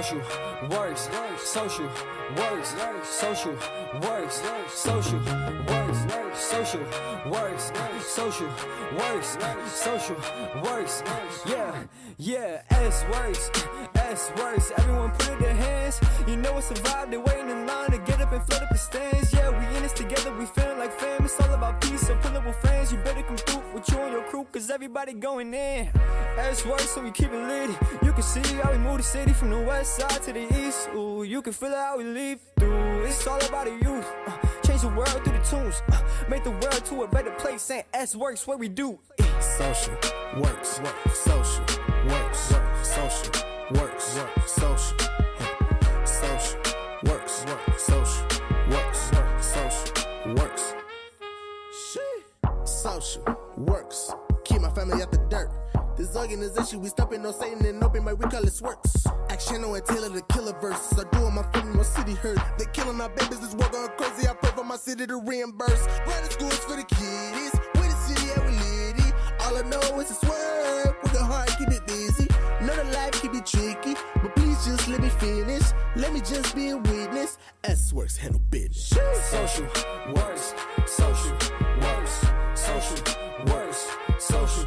social works, social works, social works, social works, social works, social works, social works, yeah, S works, everyone put it in their hands. You know it's a vibe, they waiting in line to get up and flood up the stands. Yeah, we in this together, we feeling like fam, it's all about peace, so pull up with fans. You better come through with you and your crew, cause everybody going in. S works, so we keep it lit. You can see how we move the city from the west side to the east. Ooh, you can feel how we leave through. It's all about the youth. Change the world through the tunes. Make the world to a better place. And S works what we do. Social works, social works, social works, social, social works, social works, social works, social works. Keep my family out the dirt. This organization, we stopping no Satan and open, but we call it SWorks. Action on Taylor, the killer verse. I do on my foot in my city hurt. They killing our babies, this war going crazy. I pray for my city to reimburse. Running schools for the kiddies. We the city, yeah, we litty. All I know is it's work. With the heart, keep it busy. Know the life can be tricky, but please just let me finish. Let me just be a witness. S-Works handle business. Social works, social works, social works, social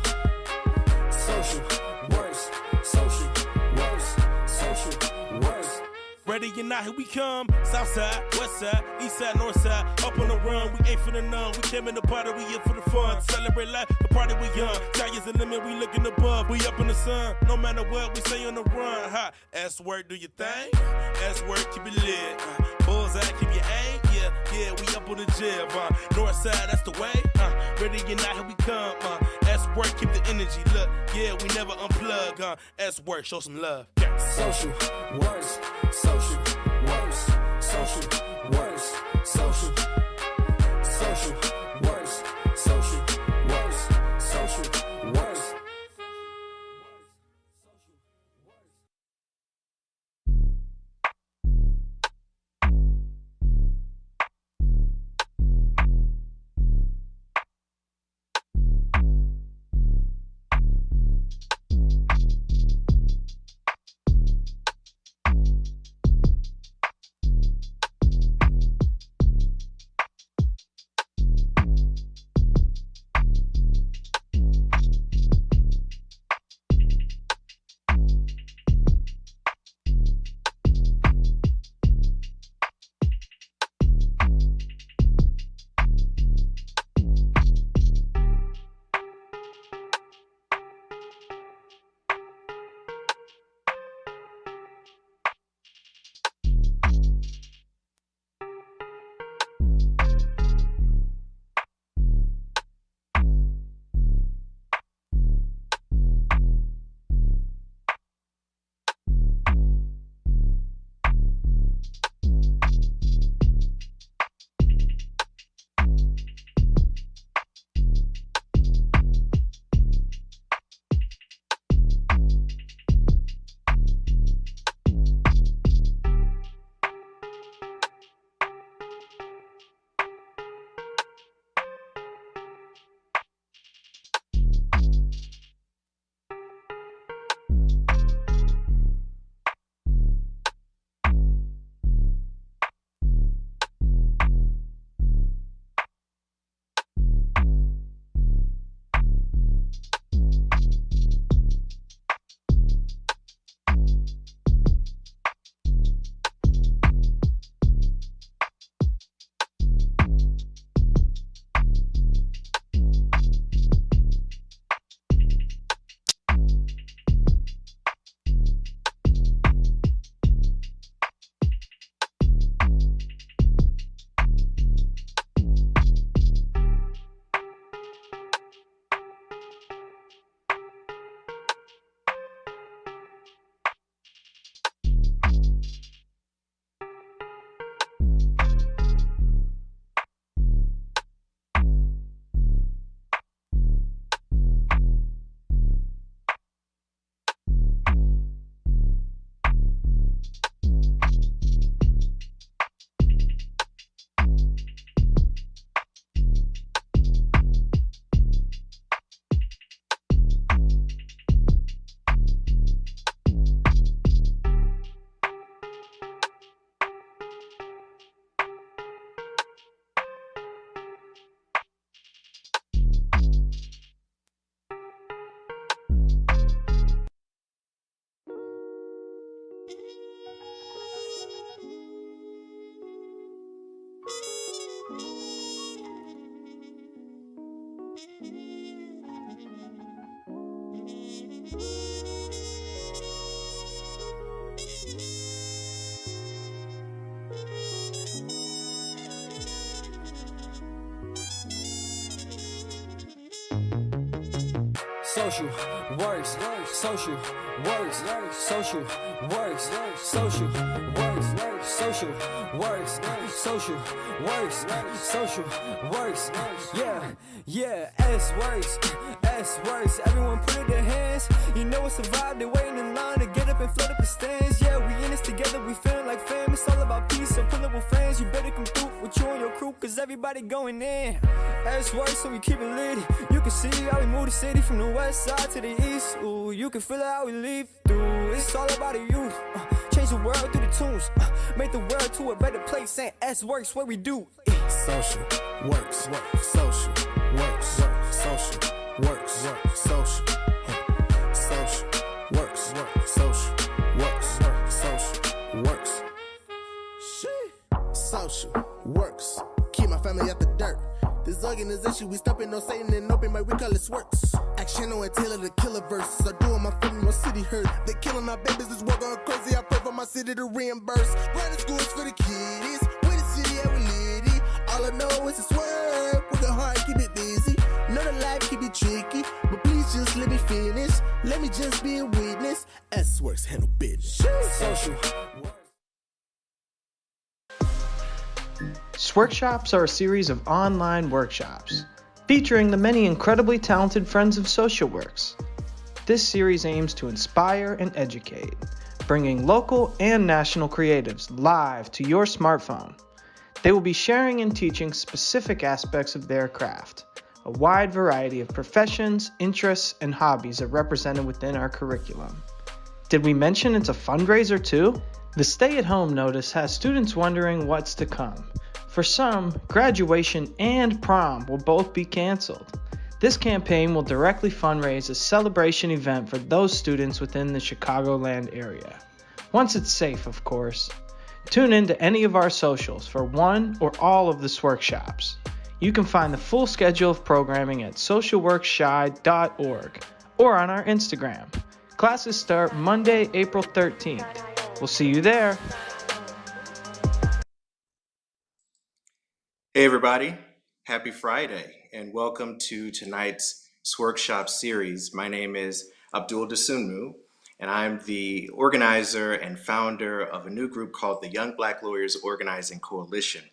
works, social works, social works. Ready or not, here we come. South side, west side, east side, north side. Up on the run, we ain't for the none. We came in the party, we here for the fun. Celebrate life, the party we young. Sky's the limit, we looking above. We up in the sun, no matter what, we stay on the run. Ha, S work, do your thing. S work, keep it lit. Bullseye, keep your aim. Yeah, we up on the jib. North side, that's the way. Ready or not, here we come. S work, keep the energy. Look, yeah, we never unplug. S work, show some love. Yeah. Social works, social works, social works, social works, social works, social works. social works, social works, social works, social works, social works, social works, social works, yeah, S works, everyone put it in hands, you know it's a vibe, they're waiting in line to get up and flood up the stands, yeah, we in this together, we feeling like fam, it's all about peace, so pull up with fans, you better come through with you and your crew, cause everybody going in, S works, so we keep it lit, you can see how we move the city from the west side to the east, ooh, you can feel how we leave through, it's all about the youth, change the world through the tunes, make the world to a better place, and S works what we do, Social works, social works, social works, social, social works, social works, social works, social works. Keep my family out the dirt. This organization, we stopping no Satan and open, but we call it SWorkshop. Action until the killer verses. I do my family, my city hurt. They killing our babies, this work going crazy. I pray for my city to reimburse. Private schools for the kids. We the city, yeah, we lit it. All I know is it's work. Work hard, keep it busy. Know the life keep it tricky, but please just let me finish. Let me just be a witness. S works handle business. social SWorkshops are a series of online workshops featuring the many incredibly talented friends of SocialWorks. This series aims to inspire and educate, bringing local and national creatives live to your smartphone. They will be sharing and teaching specific aspects of their craft. A wide variety of professions, interests, and hobbies are represented within our curriculum. Did we mention it's a fundraiser too? The stay-at-home notice has students wondering what's to come. For some, graduation and prom will both be canceled. This campaign will directly fundraise a celebration event for those students within the Chicagoland area. Once it's safe, of course. Tune in to any of our socials for one or all of the SWorkshops. You can find the full schedule of programming at socialworksshy.org or on our Instagram. Classes start Monday, April 13th. We'll see you there. Hey everybody, happy Friday and welcome to tonight's SWorkshop series. My name is Abdul Dosunmu and I'm the organizer and founder of a new group called the Young Black Lawyers Organizing Coalition.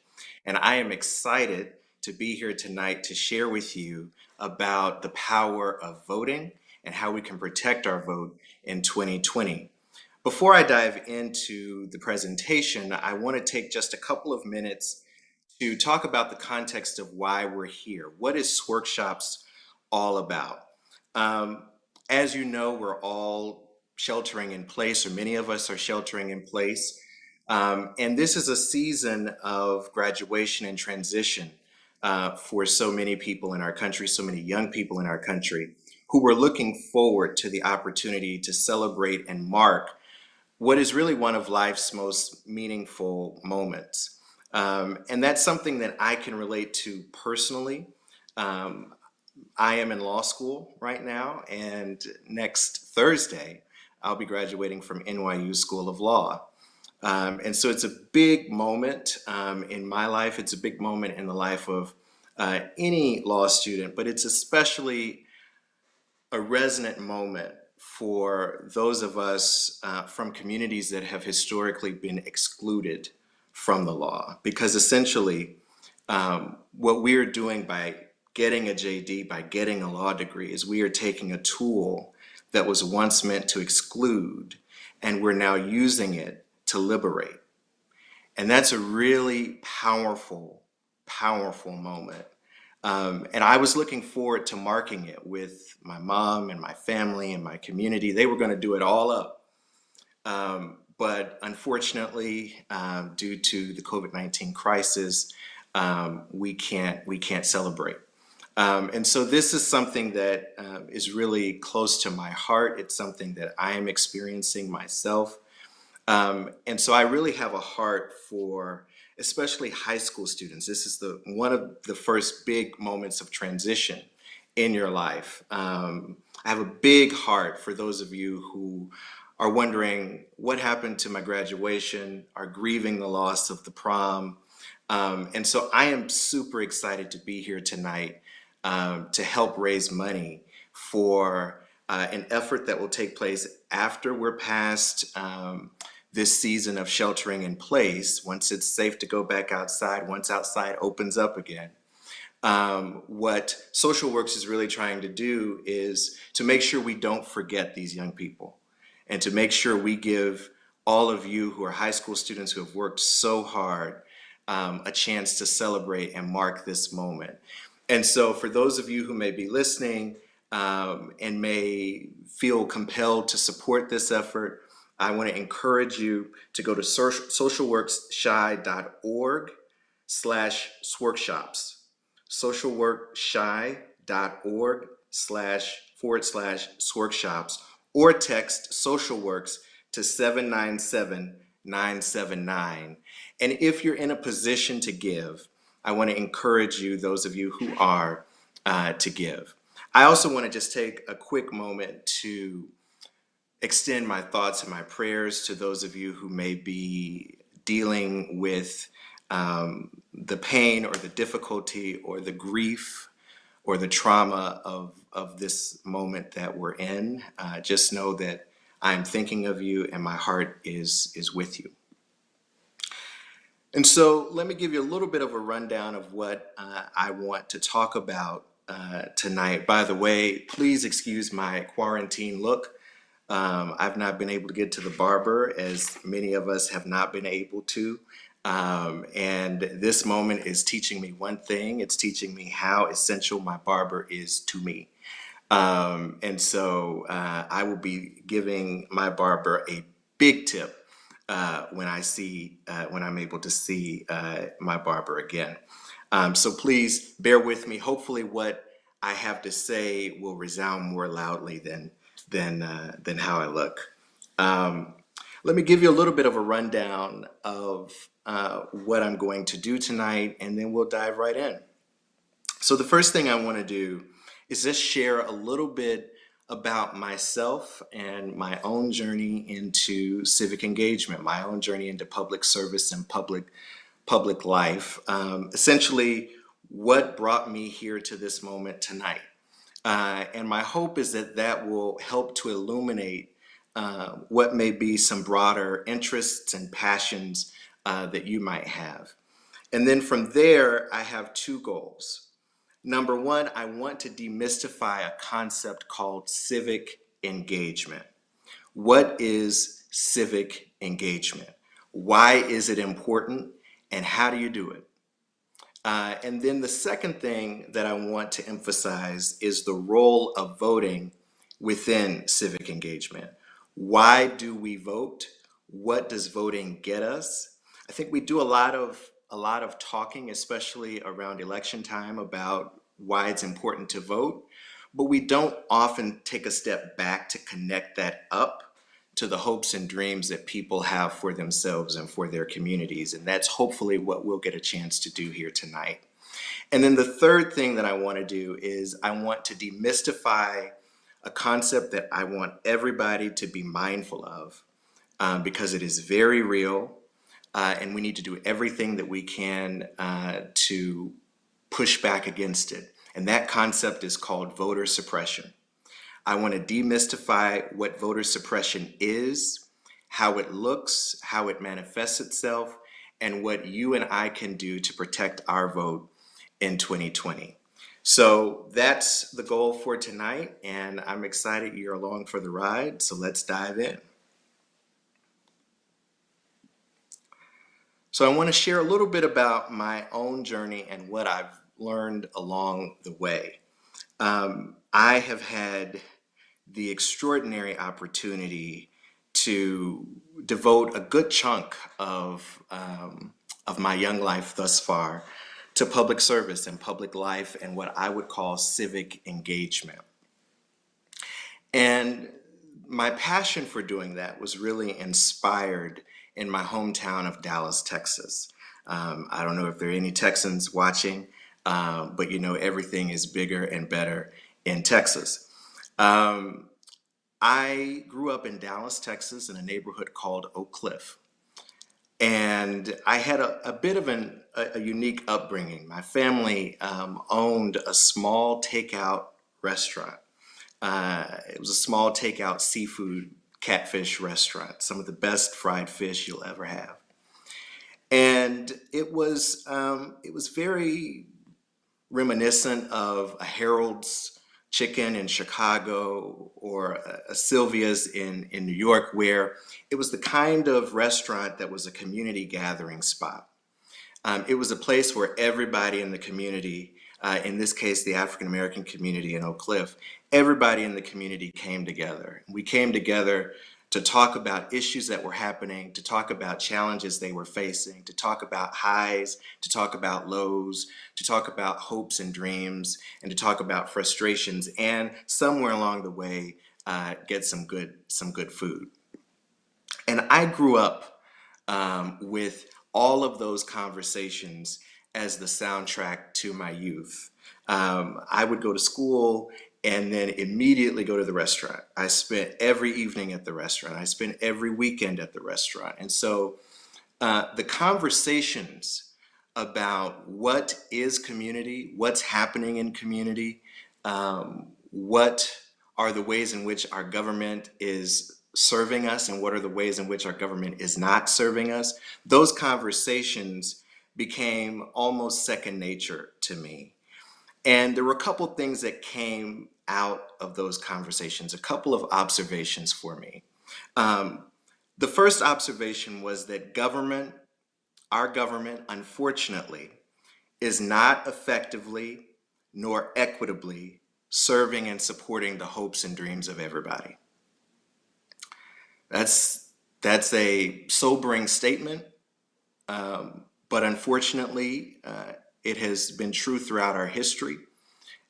And I am excited to be here tonight to share with you about the power of voting and how we can protect our vote in 2020. Before I dive into the presentation, I want to take just a couple of minutes to talk about the context of why we're here. What is SWorkshops all about? As you know, we're all sheltering in place, or many of us are sheltering in place. And this is a season of graduation and transition for so many people in our country, so many young people in our country who were looking forward to the opportunity to celebrate and mark what is really one of life's most meaningful moments. And that's something that I can relate to personally. I am in law school right now, and next Thursday, I'll be graduating from NYU School of Law. And so it's a big moment in my life. It's a big moment in the life of any law student, but it's especially a resonant moment for those of us from communities that have historically been excluded from the law, because essentially what we are doing by getting a JD, by getting a law degree, is we are taking a tool that was once meant to exclude, and we're now using it to liberate. And that's a really powerful, powerful moment. And I was looking forward to marking it with my mom and my family and my community. They were going to do it all up. But unfortunately, due to the COVID-19 crisis, we can't celebrate. And so this is something that is really close to my heart. It's something that I am experiencing myself. And so I really have a heart for especially high school students. This is one of the first big moments of transition in your life. I have a big heart for those of you who are wondering what happened to my graduation, are grieving the loss of the prom. And so I am super excited to be here tonight to help raise money for an effort that will take place after we're past this season of sheltering in place, once it's safe to go back outside, once outside opens up again. What Social Works is really trying to do is to make sure we don't forget these young people, and to make sure we give all of you who are high school students who have worked so hard a chance to celebrate and mark this moment. And so for those of you who may be listening and may feel compelled to support this effort, I want to encourage you to go to socialworksshy.org/SWorkshops. socialworksshy.org//SWorkshops, or text SocialWorks to 797-979. And if you're in a position to give, I want to encourage you, those of you who are, to give. I also want to just take a quick moment to extend my thoughts and my prayers to those of you who may be dealing with the pain or the difficulty or the grief or the trauma of this moment that we're in. Just know that I'm thinking of you and my heart is with you. And so let me give you a little bit of a rundown of what I want to talk about tonight. By the way, please excuse my quarantine look. I've not been able to get to the barber, as many of us have not been able to. And this moment is teaching me one thing. It's teaching me how essential my barber is to me. And so I will be giving my barber a big tip when I'm able to see my barber again. So please bear with me. Hopefully what I have to say will resound more loudly than how I look. Let me give you a little bit of a rundown of what I'm going to do tonight, and then we'll dive right in. So the first thing I want to do is just share a little bit about myself and my own journey into civic engagement, my own journey into public service and public life. Essentially, what brought me here to this moment tonight. And my hope is that will help to illuminate what may be some broader interests and passions that you might have. And then from there, I have two goals. Number one, I want to demystify a concept called civic engagement. What is civic engagement? Why is it important? And how do you do it? And then the second thing that I want to emphasize is the role of voting within civic engagement. Why do we vote? What does voting get us? I think we do a lot of talking, especially around election time, about why it's important to vote, but we don't often take a step back to connect that up to the hopes and dreams that people have for themselves and for their communities. And that's hopefully what we'll get a chance to do here tonight. And then the third thing that I want to do is I want to demystify a concept that I want everybody to be mindful of because it is very real. And we need to do everything that we can to push back against it. And that concept is called voter suppression. I want to demystify what voter suppression is, how it looks, how it manifests itself, and what you and I can do to protect our vote in 2020. So that's the goal for tonight, and I'm excited you're along for the ride, so let's dive in. So I want to share a little bit about my own journey and what I've learned along the way. I have had the extraordinary opportunity to devote a good chunk of my young life thus far to public service and public life and what I would call civic engagement. And my passion for doing that was really inspired in my hometown of Dallas, Texas. I don't know if there are any Texans watching, but you know, everything is bigger and better in Texas. I grew up in Dallas, Texas, in a neighborhood called Oak Cliff. And I had a bit of a unique upbringing. My family owned a small takeout restaurant. It was a small takeout seafood catfish restaurant, some of the best fried fish you'll ever have. And it was very reminiscent of a Harold's Chicken in Chicago or a Sylvia's in New York, where it was the kind of restaurant that was a community gathering spot. It was a place where everybody in the community, in this case, the African American community in Oak Cliff, everybody in the community came together. We came together to talk about issues that were happening, to talk about challenges they were facing, to talk about highs, to talk about lows, to talk about hopes and dreams, and to talk about frustrations, and somewhere along the way, get some good food. And I grew up with all of those conversations as the soundtrack to my youth. I would go to school and then immediately go to the restaurant. I spent every evening at the restaurant. I spent every weekend at the restaurant. And so the conversations about what is community, what's happening in community, what are the ways in which our government is serving us and what are the ways in which our government is not serving us, those conversations became almost second nature to me. And there were a couple things that came out of those conversations, a couple of observations for me. The first observation was that our government, unfortunately, is not effectively nor equitably serving and supporting the hopes and dreams of everybody. That's a sobering statement, but unfortunately, it has been true throughout our history,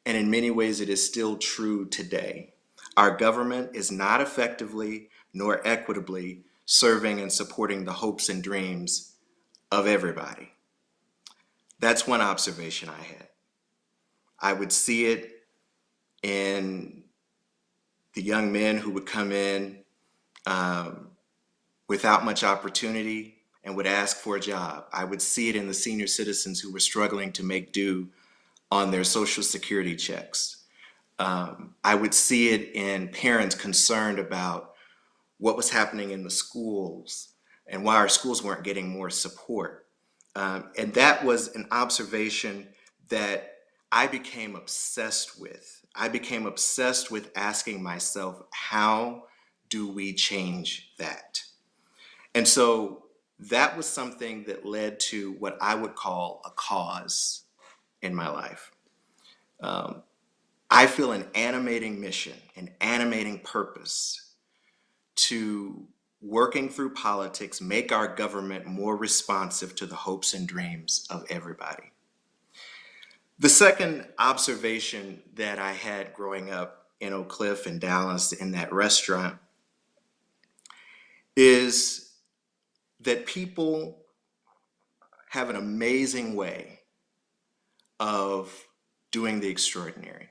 and in many ways it is still true today. Our government is not effectively nor equitably serving and supporting the hopes and dreams of everybody. That's one observation I had. I would see it in the young men who would come in without much opportunity and would ask for a job. I would see it in the senior citizens who were struggling to make do on their Social Security checks. I would see it in parents concerned about what was happening in the schools and why our schools weren't getting more support. And that was an observation that I became obsessed with. I became obsessed with asking myself, how do we change that? And so that was something that led to what I would call a cause in my life. I feel an animating mission, an animating purpose to working through politics, make our government more responsive to the hopes and dreams of everybody. The second observation that I had growing up in Oak Cliff and Dallas in that restaurant is that people have an amazing way of doing the extraordinary.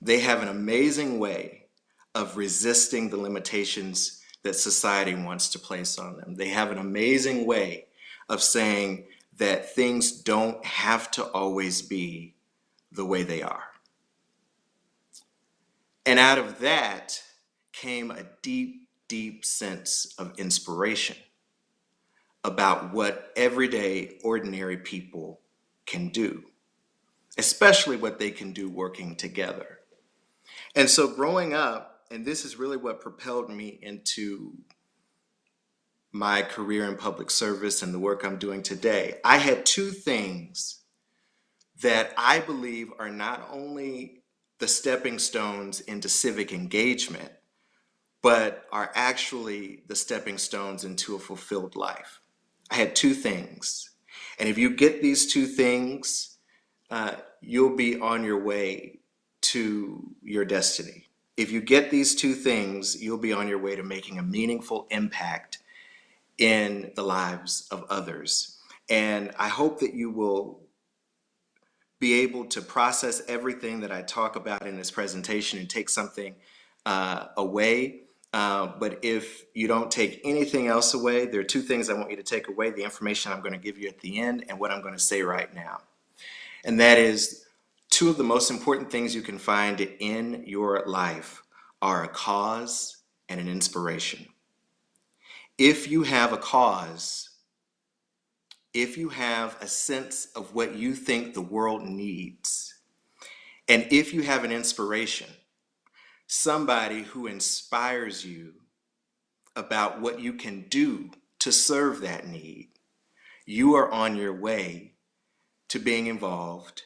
They have an amazing way of resisting the limitations that society wants to place on them. They have an amazing way of saying that things don't have to always be the way they are. And out of that came a deep, deep sense of inspiration about what everyday, ordinary people can do, especially what they can do working together. And so growing up, and this is really what propelled me into my career in public service and the work I'm doing today, I had two things that I believe are not only the stepping stones into civic engagement, but are actually the stepping stones into a fulfilled life. I had two things. And if you get these two things, you'll be on your way to your destiny. If you get these two things, you'll be on your way to making a meaningful impact in the lives of others. And I hope that you will be able to process everything that I talk about in this presentation and take something away But if you don't take anything else away, there are two things I want you to take away: the information I'm going to give you at the end and what I'm going to say right now. And that is, two of the most important things you can find in your life are a cause and an inspiration. If you have a cause, if you have a sense of what you think the world needs, and if you have an inspiration, somebody who inspires you about what you can do to serve that need, you are on your way to being involved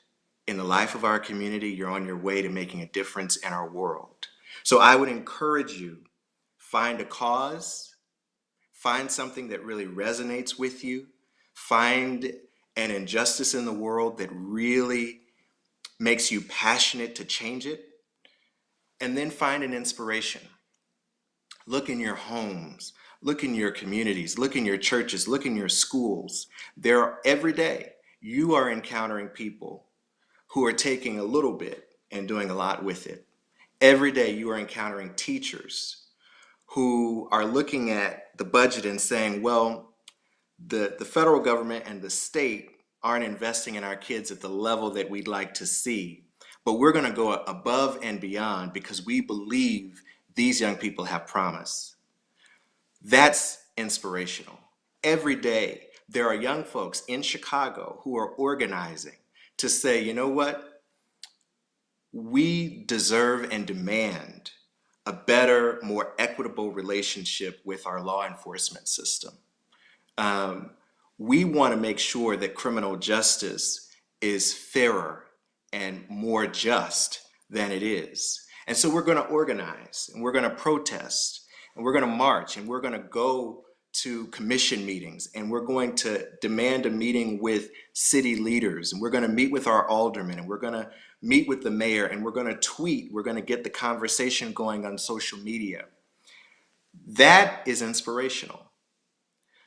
in the life of our community. You're on your way to making a difference in our world. So I would encourage you, find a cause, find something that really resonates with you, find an injustice in the world that really makes you passionate to change it, and then find an inspiration. Look in your homes, look in your communities, look in your churches, look in your schools. Every day, you are encountering people who are taking a little bit and doing a lot with it. Every day, you are encountering teachers who are looking at the budget and saying, well, the federal government and the state aren't investing in our kids at the level that we'd like to see, but we're going to go above and beyond because we believe these young people have promise. That's inspirational. Every day, there are young folks in Chicago who are organizing to say, you know what? We deserve and demand a better, more equitable relationship with our law enforcement system. We want to make sure that criminal justice is fairer and more just than it is. And so we're going to organize, and we're going to protest, and we're going to march, and we're going to go to commission meetings, and we're going to demand a meeting with city leaders, and we're going to meet with our aldermen, and we're going to meet with the mayor, and we're going to tweet, we're going to get the conversation going on social media. That is inspirational.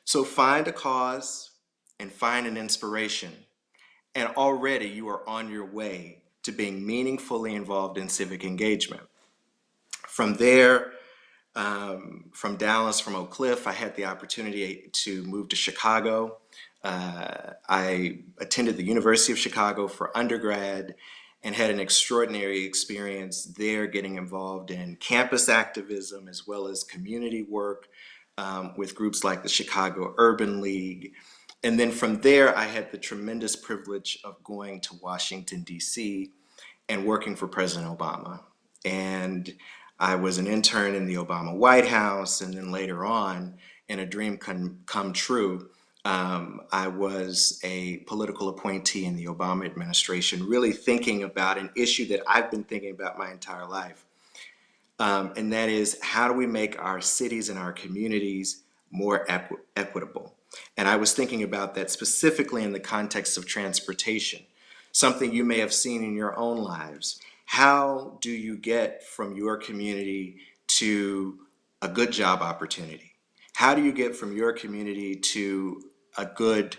So find a cause and find an inspiration, and already you are on your way to being meaningfully involved in civic engagement. From there, from Dallas, from Oak Cliff, I had the opportunity to move to Chicago. I attended the University of Chicago for undergrad and had an extraordinary experience there, getting involved in campus activism as well as community work with groups like the Chicago Urban League. And then from there, I had the tremendous privilege of going to Washington, D.C. and working for President Obama. And I was an intern in the Obama White House, and then later on, in a dream come true, I was a political appointee in the Obama administration, really thinking about an issue that I've been thinking about my entire life. And that is, how do we make our cities and our communities more equitable? And I was thinking about that specifically in the context of transportation, something you may have seen in your own lives. How do you get from your community to a good job opportunity? How do you get from your community to a good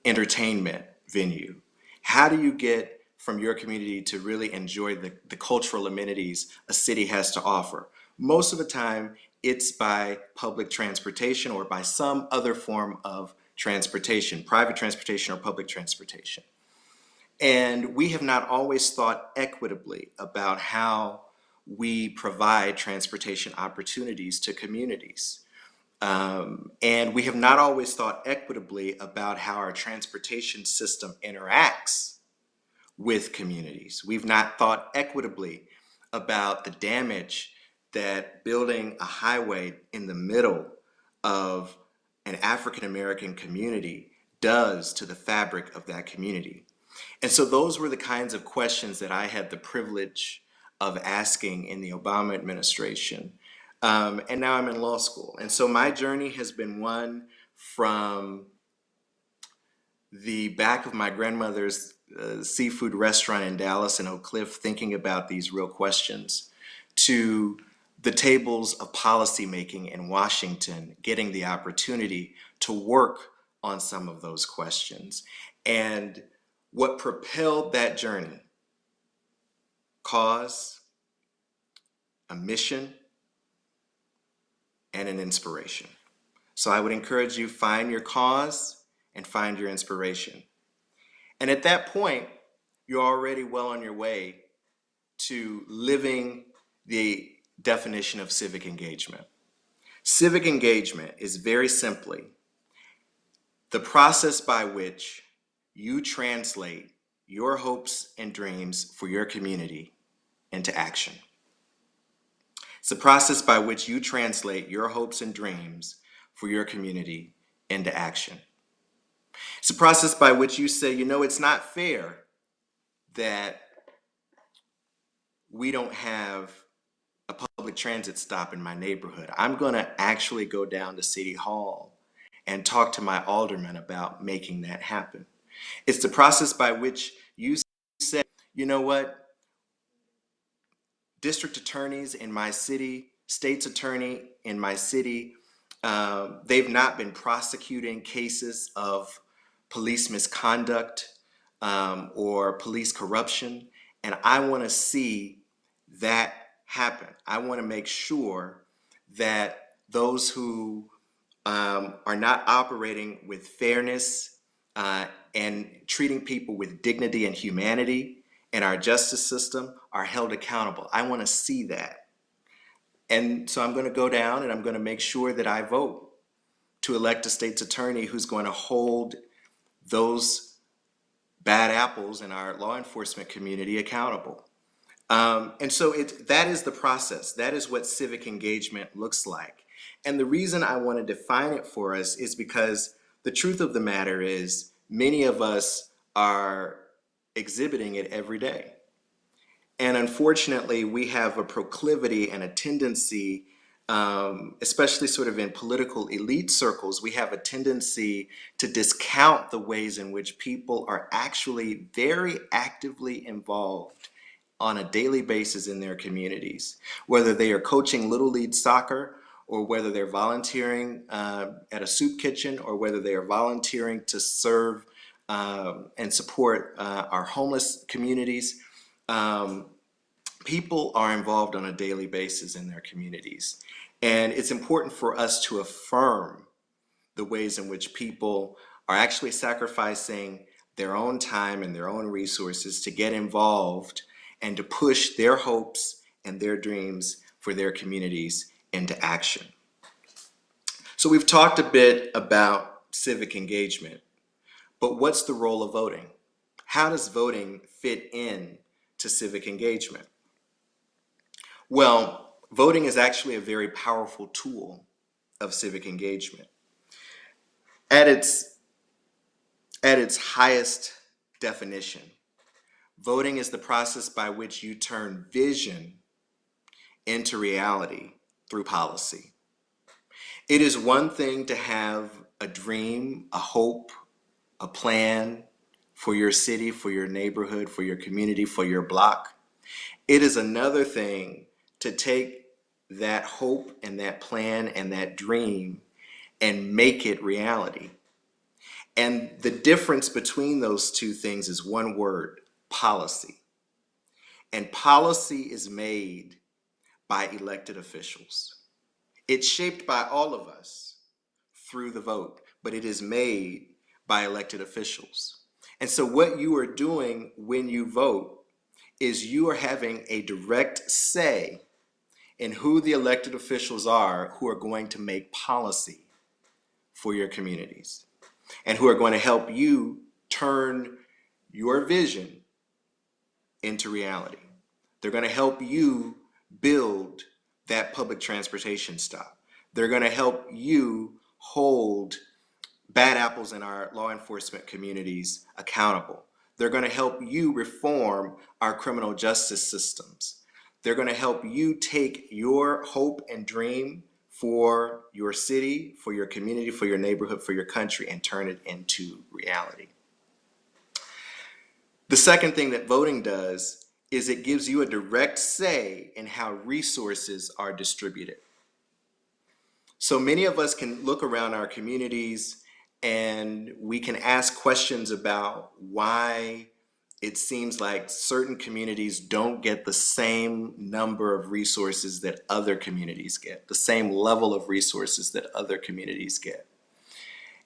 entertainment venue? How do you get from your community to really enjoy the cultural amenities a city has to offer? Most of the time, it's by public transportation or by some other form of transportation, private transportation or public transportation. And we have not always thought equitably about how we provide transportation opportunities to communities. And we have not always thought equitably about how our transportation system interacts with communities. We've not thought equitably about the damage that building a highway in the middle of an African American community does to the fabric of that community. And so those were the kinds of questions that I had the privilege of asking in the Obama administration. And now I'm in law school. And so my journey has been one from the back of my grandmother's seafood restaurant in Dallas and Oak Cliff, thinking about these real questions, to the tables of policymaking in Washington, getting the opportunity to work on some of those questions. And what propelled that journey, cause, a mission, and an inspiration. So I would encourage you, find your cause and find your inspiration. And at that point, you're already well on your way to living the definition of civic engagement. Civic engagement is very simply the process by which you translate your hopes and dreams for your community into action. It's the process by which you translate your hopes and dreams for your community into action. It's the process by which you say, it's not fair that we don't have a public transit stop in my neighborhood. I'm going to actually go down to City Hall and talk to my alderman about making that happen. It's the process by which you say, you know what? District attorneys in my city, state's attorney in my city, they've not been prosecuting cases of police misconduct or police corruption, and I want to see that happen. I want to make sure that those who are not operating with fairness and treating people with dignity and humanity in our justice system are held accountable. I want to see that. And so I'm going to go down and I'm going to make sure that I vote to elect a state's attorney who's going to hold those bad apples in our law enforcement community accountable. And so that is the process. That is what civic engagement looks like. And the reason I want to define it for us is because the truth of the matter is many of us are exhibiting it every day. And unfortunately, we have a proclivity and a tendency, especially sort of in political elite circles, we have a tendency to discount the ways in which people are actually very actively involved on a daily basis in their communities, whether they are coaching Little League soccer or whether they're volunteering at a soup kitchen or whether they are volunteering to serve and support our homeless communities. People are involved on a daily basis in their communities. And it's important for us to affirm the ways in which people are actually sacrificing their own time and their own resources to get involved and to push their hopes and their dreams for their communities into action. So we've talked a bit about civic engagement, but what's the role of voting? How does voting fit in to civic engagement? Well, voting is actually a very powerful tool of civic engagement. At its highest definition, voting is the process by which you turn vision into reality through policy. It is one thing to have a dream, a hope, a plan for your city, for your neighborhood, for your community, for your block. It is another thing to take that hope and that plan and that dream and make it reality. And the difference between those two things is one word: policy. And policy is made by elected officials. It's shaped by all of us through the vote, but it is made by elected officials. And so what you are doing when you vote is you are having a direct say in who the elected officials are who are going to make policy for your communities and who are going to help you turn your vision into reality. They're going to help you build that public transportation stop. They're going to help you hold bad apples in our law enforcement communities accountable. They're going to help you reform our criminal justice systems. They're going to help you take your hope and dream for your city, for your community, for your neighborhood, for your country, and turn it into reality. The second thing that voting does is it gives you a direct say in how resources are distributed. So many of us can look around our communities and we can ask questions about why it seems like certain communities don't get the same number of resources that other communities get, the same level of resources that other communities get.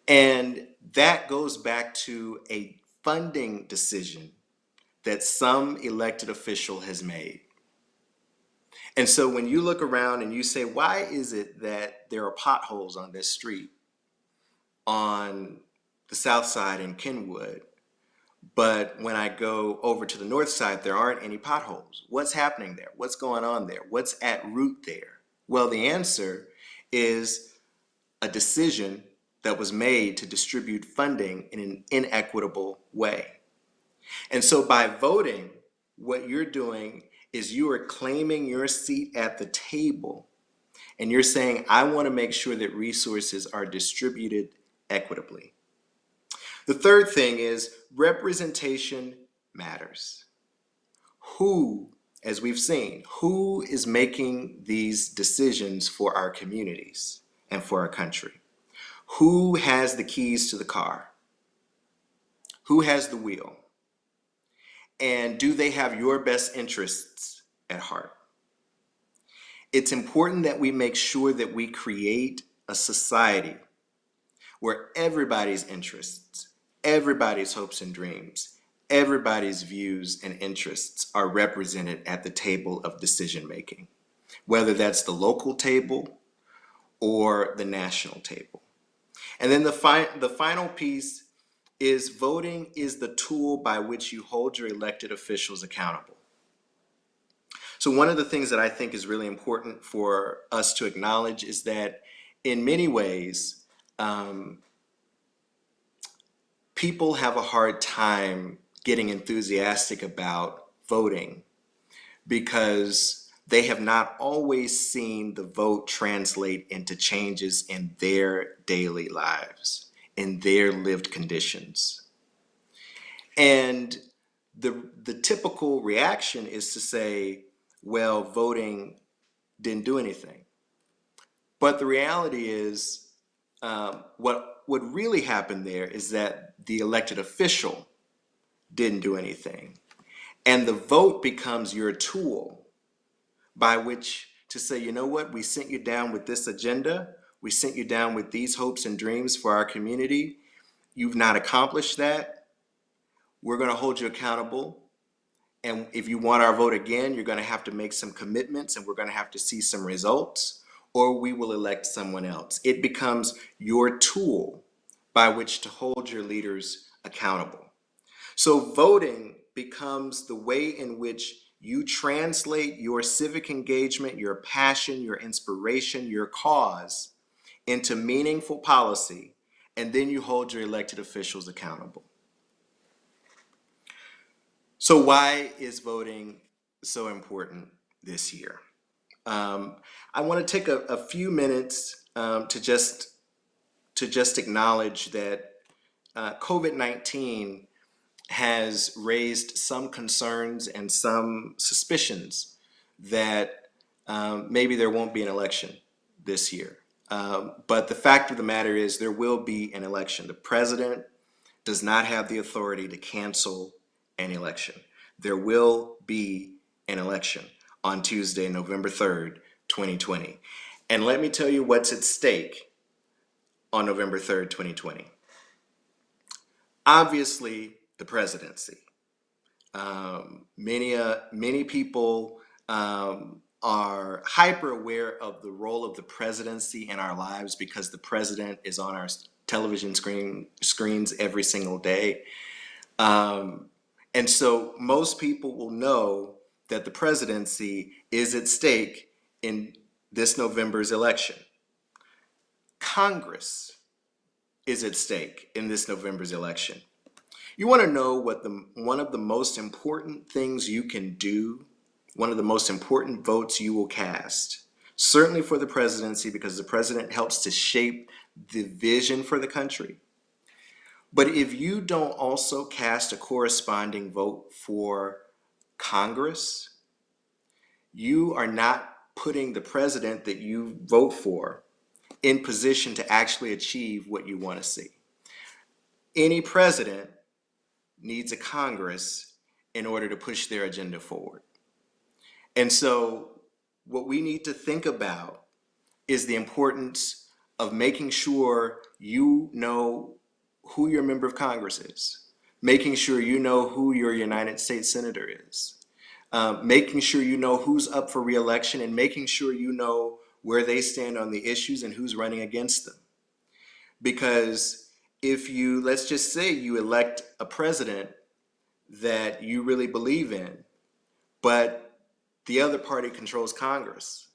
And that goes back to a funding decision that some elected official has made. And so when you look around and you say, why is it that there are potholes on this street on the south side in Kenwood, but when I go over to the north side, there aren't any potholes? What's happening there? What's going on there? What's at root there? Well, the answer is a decision that was made to distribute funding in an inequitable way. And so by voting, what you're doing is you are claiming your seat at the table, and you're saying, I want to make sure that resources are distributed equitably. The third thing is representation matters. Who, as we've seen, who is making these decisions for our communities and for our country? Who has the keys to the car? Who has the wheel? And do they have your best interests at heart? It's important that we make sure that we create a society where everybody's interests, everybody's hopes and dreams, everybody's views and interests are represented at the table of decision making, whether that's the local table or the national table. And then the final piece is voting is the tool by which you hold your elected officials accountable. So one of the things that I think is really important for us to acknowledge is that in many ways, people have a hard time getting enthusiastic about voting because they have not always seen the vote translate into changes in their daily lives, in their lived conditions. And the typical reaction is to say, well, voting didn't do anything. But the reality is, what really happened there is that the elected official didn't do anything. And the vote becomes your tool by which to say, you know what, we sent you down with this agenda. We sent you down with these hopes and dreams for our community. You've not accomplished that. We're going to hold you accountable. And if you want our vote again, you're going to have to make some commitments and we're going to have to see some results, or we will elect someone else. It becomes your tool by which to hold your leaders accountable. So voting becomes the way in which you translate your civic engagement, your passion, your inspiration, your cause into meaningful policy, and then you hold your elected officials accountable. So why is voting so important this year? I want to take a few minutes to just acknowledge that COVID-19 has raised some concerns and some suspicions that maybe there won't be an election this year. But the fact of the matter is there will be an election. The president does not have the authority to cancel an election. There will be an election on Tuesday, November 3rd, 2020. And let me tell you what's at stake on November 3rd, 2020. Obviously, the presidency. Many people are hyper aware of the role of the presidency in our lives because the president is on our television screens every single day. And so most people will know that the presidency is at stake in this November's election. Congress is at stake in this November's election. You want to know what one of the most important things you can do, one of the most important votes you will cast, certainly for the presidency, because the president helps to shape the vision for the country. But if you don't also cast a corresponding vote for Congress, you are not putting the president that you vote for in position to actually achieve what you want to see. Any president needs a Congress in order to push their agenda forward. And so what we need to think about is the importance of making sure you know who your member of Congress is, making sure you know who your United States Senator is, making sure you know who's up for re-election, and making sure you know where they stand on the issues and who's running against them. Because if you, let's just say you elect a president that you really believe in, but the other party controls Congress,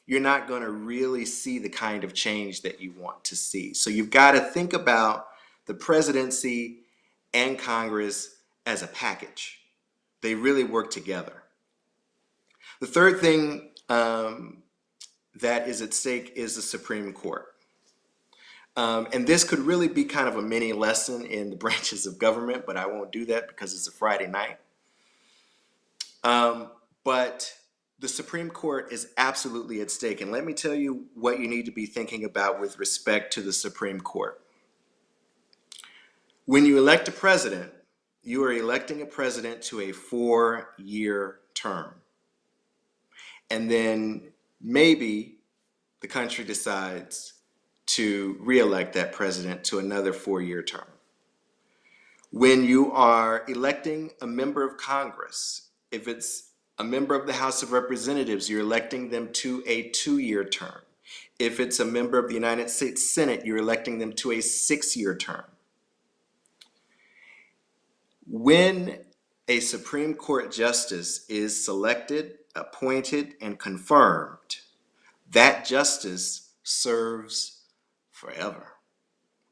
you're not going to really see the kind of change that you want to see. So you've got to think about the presidency and Congress as a package. They really work together. The third thing that is at stake is the Supreme Court. And this could really be kind of a mini lesson in the branches of government, but I won't do that because it's a Friday night. But the Supreme Court is absolutely at stake. And let me tell you what you need to be thinking about with respect to the Supreme Court. When you elect a president, you are electing a president to a 4-year term. And then maybe the country decides to re-elect that president to another 4-year term. When you are electing a member of Congress, if it's a member of the House of Representatives, you're electing them to a 2-year term. If it's a member of the United States Senate, you're electing them to a 6-year term. When a Supreme Court justice is selected, appointed, and confirmed, that justice serves forever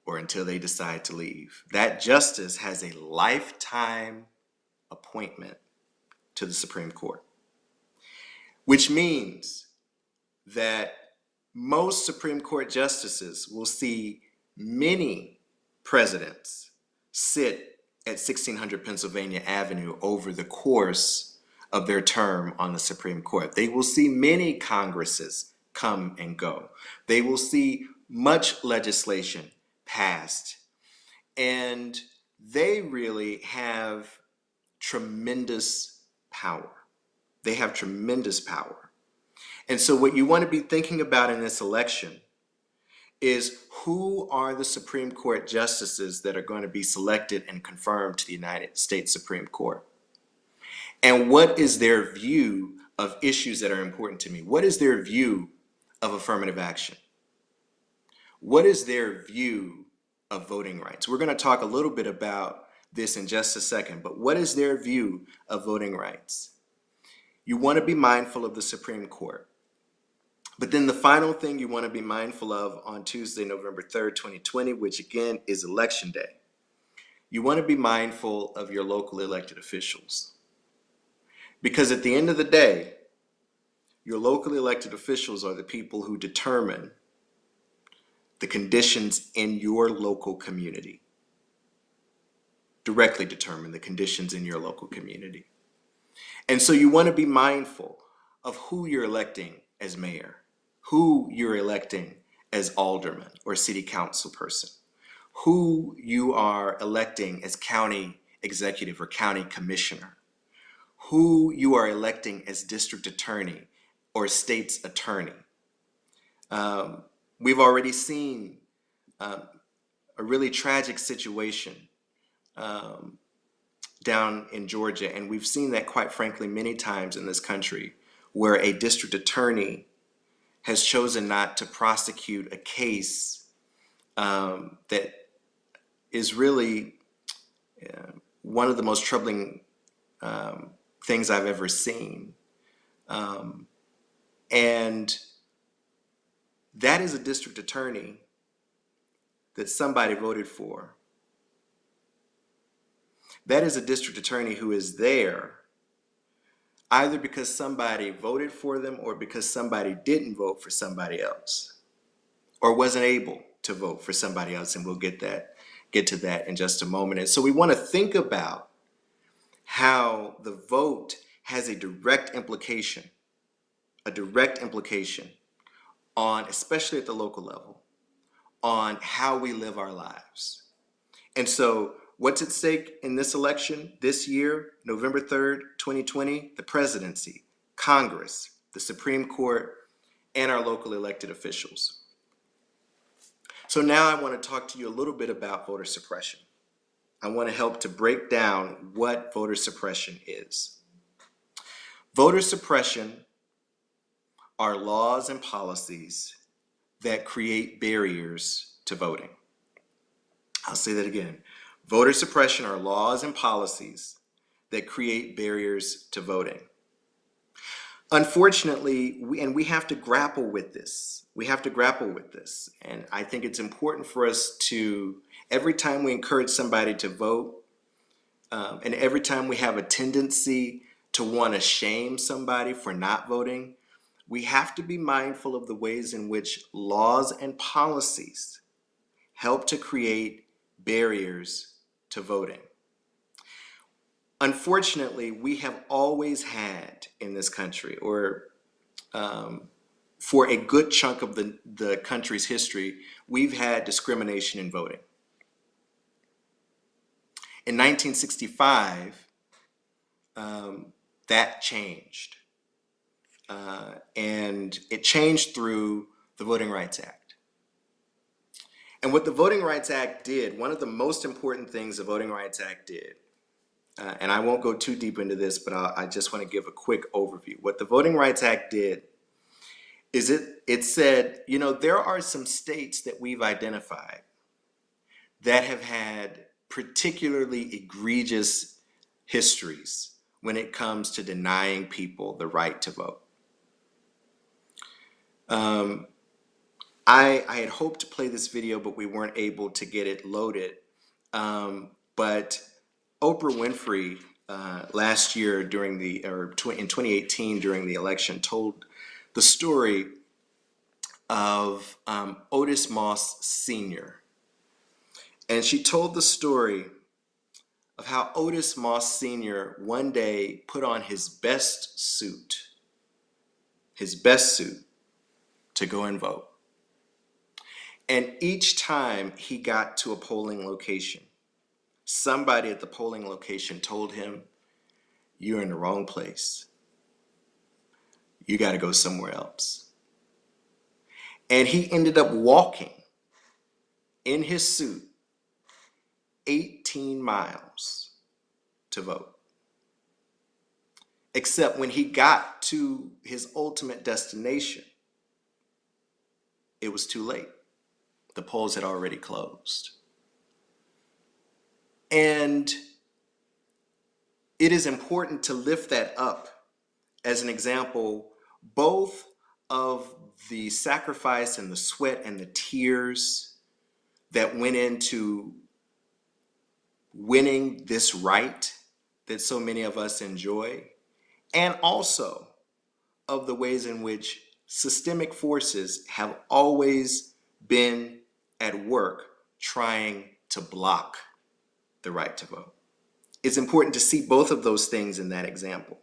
or until they decide to leave. That justice has a lifetime appointment to the Supreme Court, which means that most Supreme Court justices will see many presidents sit at 1600 Pennsylvania Avenue over the course of their term on the Supreme Court. They will see many Congresses come and go. They will see much legislation passed. And they really have tremendous power. They have tremendous power. And so what you want to be thinking about in this election is who are the Supreme Court justices that are going to be selected and confirmed to the United States Supreme Court? And what is their view of issues that are important to me? What is their view of affirmative action? What is their view of voting rights? We're going to talk a little bit about this in just a second, but what is their view of voting rights? You want to be mindful of the Supreme Court. But then the final thing you want to be mindful of on Tuesday, November 3rd, 2020, which again is Election Day, you want to be mindful of your local elected officials. Because at the end of the day, your locally elected officials are the people who determine the conditions in your local community. Directly determine the conditions in your local community. And so you want to be mindful of who you're electing as mayor, who you're electing as alderman or city council person, who you are electing as county executive or county commissioner, who you are electing as district attorney or state's attorney. We've already seen a really tragic situation down in Georgia, and we've seen that quite frankly many times in this country, where a district attorney has chosen not to prosecute a case that is really one of the most troubling things I've ever seen. And that is a district attorney that somebody voted for. That is a district attorney who is there either because somebody voted for them or because somebody didn't vote for somebody else or wasn't able to vote for somebody else, and we'll get to that in just a moment. And so we want to think about how the vote has a direct implication on, especially at the local level, on how we live our lives. And so What's at stake in this election this year, November 3rd, 2020? The presidency, Congress, the Supreme Court, and our local elected officials. So now I want to talk to you a little bit about voter suppression. I want to help to break down what voter suppression is. Voter suppression are laws and policies that create barriers to voting. I'll say that again. Voter suppression are laws and policies that create barriers to voting. Unfortunately, we have to grapple with this. We have to grapple with this. And I think it's important for us to, every time we encourage somebody to vote, and every time we have a tendency to want to shame somebody for not voting, we have to be mindful of the ways in which laws and policies help to create barriers to voting. Unfortunately, we have always had in this country, or for a good chunk of the country's history, we've had discrimination in voting. In 1965, that changed. And it changed through the Voting Rights Act. And what the Voting Rights Act did, one of the most important things the Voting Rights Act did, and I won't go too deep into this, but I just want to give a quick overview. What the Voting Rights Act did is it said, you know, there are some states that we've identified that have had particularly egregious histories when it comes to denying people the right to vote. I had hoped to play this video, but we weren't able to get it loaded. But Oprah Winfrey last year in 2018 during the election told the story of Otis Moss Sr. And she told the story of how Otis Moss Sr. one day put on his best suit to go and vote. And each time he got to a polling location, somebody at the polling location told him, "You're in the wrong place. You got to go somewhere else." And he ended up walking in his suit 18 miles to vote. Except when he got to his ultimate destination, it was too late. The polls had already closed. And it is important to lift that up as an example, both of the sacrifice and the sweat and the tears that went into winning this right that so many of us enjoy, and also of the ways in which systemic forces have always been at work trying to block the right to vote. It's important to see both of those things in that example.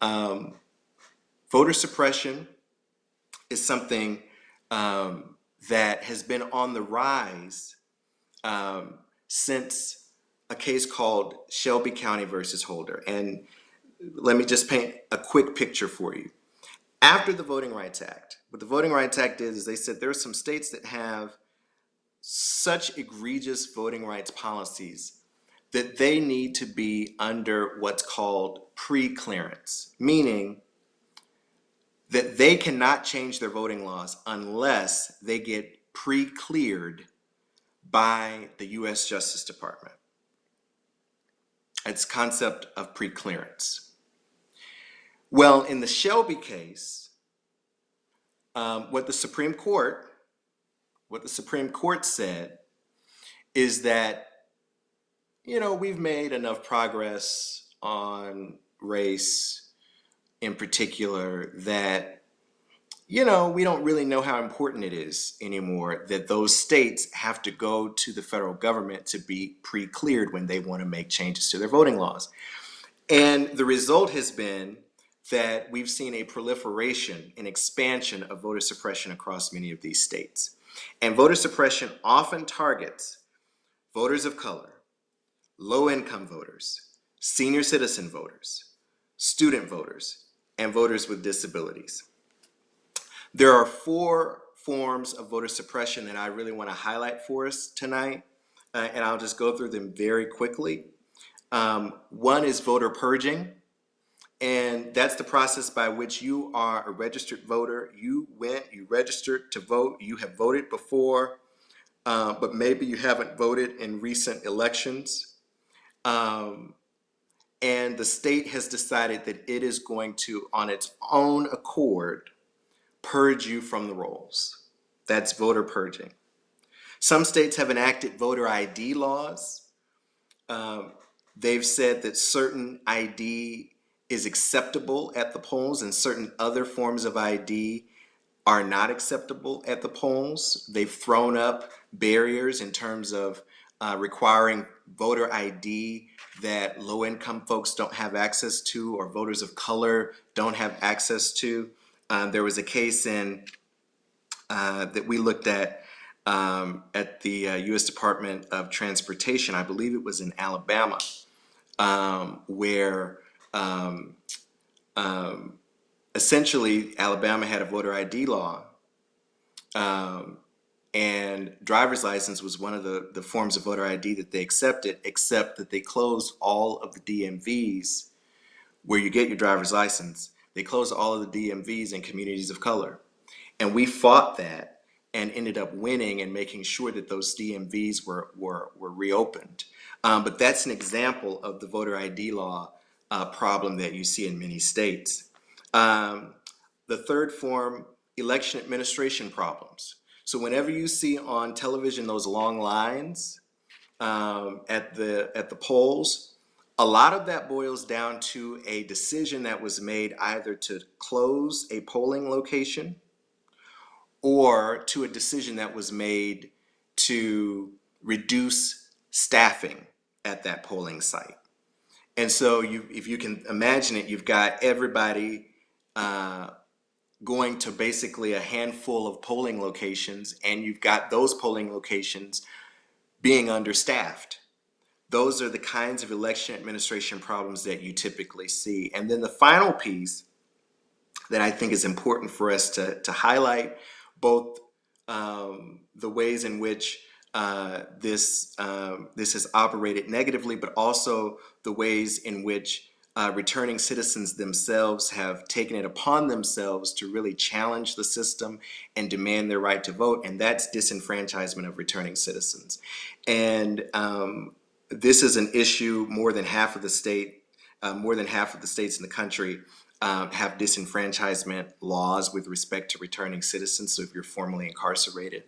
Voter suppression is something that has been on the rise since a case called Shelby County versus Holder. And let me just paint a quick picture for you. After the Voting Rights Act, what the Voting Rights Act did is they said there are some states that have such egregious voting rights policies that they need to be under what's called pre-clearance, meaning that they cannot change their voting laws unless they get pre-cleared by the U.S. Justice Department. It's concept of pre-clearance. Well, in the Shelby case, what the Supreme Court said is that, you know, we've made enough progress on race in particular that, you know, we don't really know how important it is anymore that those states have to go to the federal government to be pre-cleared when they want to make changes to their voting laws. And the result has been that we've seen a proliferation and expansion of voter suppression across many of these states. And voter suppression often targets voters of color, low-income voters, senior citizen voters, student voters, and voters with disabilities. There are 4 forms of voter suppression that I really want to highlight for us tonight, and I'll just go through them very quickly. One is voter purging, and that's the process by which you are a registered voter. You registered to vote, you have voted before, but maybe you haven't voted in recent elections. And the state has decided that it is going to, on its own accord, purge you from the rolls. That's voter purging. Some states have enacted voter ID laws. They've said that certain ID is acceptable at the polls and certain other forms of ID are not acceptable at the polls. They've thrown up barriers in terms of requiring voter ID that low-income folks don't have access to or voters of color don't have access to. There was a case that we looked at the U.S. Department of Transportation, I believe it was in Alabama, where essentially Alabama had a voter ID law, and driver's license was one of the forms of voter ID that they accepted, except that they closed all of the DMVs where you get your driver's license. They closed all of the DMVs in communities of color. And we fought that and ended up winning and making sure that those DMVs were reopened. But that's an example of the voter ID law problem that you see in many states. The third form, election administration problems. So whenever you see on television those long lines at the polls, a lot of that boils down to a decision that was made either to close a polling location or to a decision that was made to reduce staffing at that polling site. And so if you can imagine it, you've got everybody going to basically a handful of polling locations, and you've got those polling locations being understaffed. Those are the kinds of election administration problems that you typically see. And then the final piece that I think is important for us to highlight, both the ways in which this has operated negatively, but also the ways in which returning citizens themselves have taken it upon themselves to really challenge the system and demand their right to vote, and that's disenfranchisement of returning citizens. And this is an issue. More than half of the states in the country have disenfranchisement laws with respect to returning citizens, so if you're formerly incarcerated.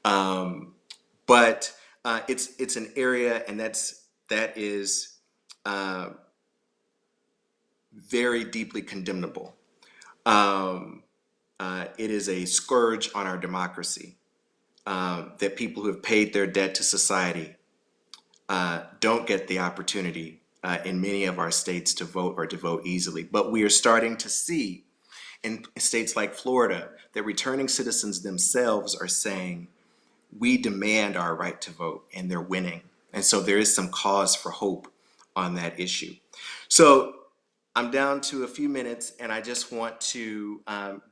But it's an area, and that is very deeply condemnable. It is a scourge on our democracy that people who have paid their debt to society don't get the opportunity in many of our states to vote or to vote easily. But we are starting to see in states like Florida that returning citizens themselves are saying, we demand our right to vote, and they're winning. And so there is some cause for hope on that issue. So I'm down to a few minutes, and I just want to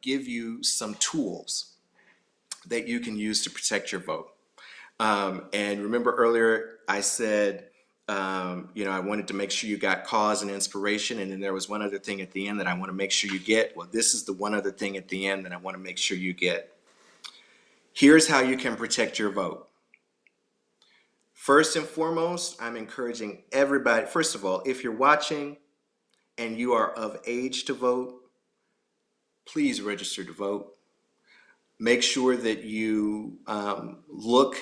give you some tools that you can use to protect your vote. And remember earlier I said, I wanted to make sure you got cause and inspiration, and then there was one other thing at the end that I want to make sure you get. Well, this is the one other thing at the end that I want to make sure you get. Here's how you can protect your vote. First and foremost, I'm encouraging everybody, first of all, if you're watching and you are of age to vote, please register to vote. Make sure that you look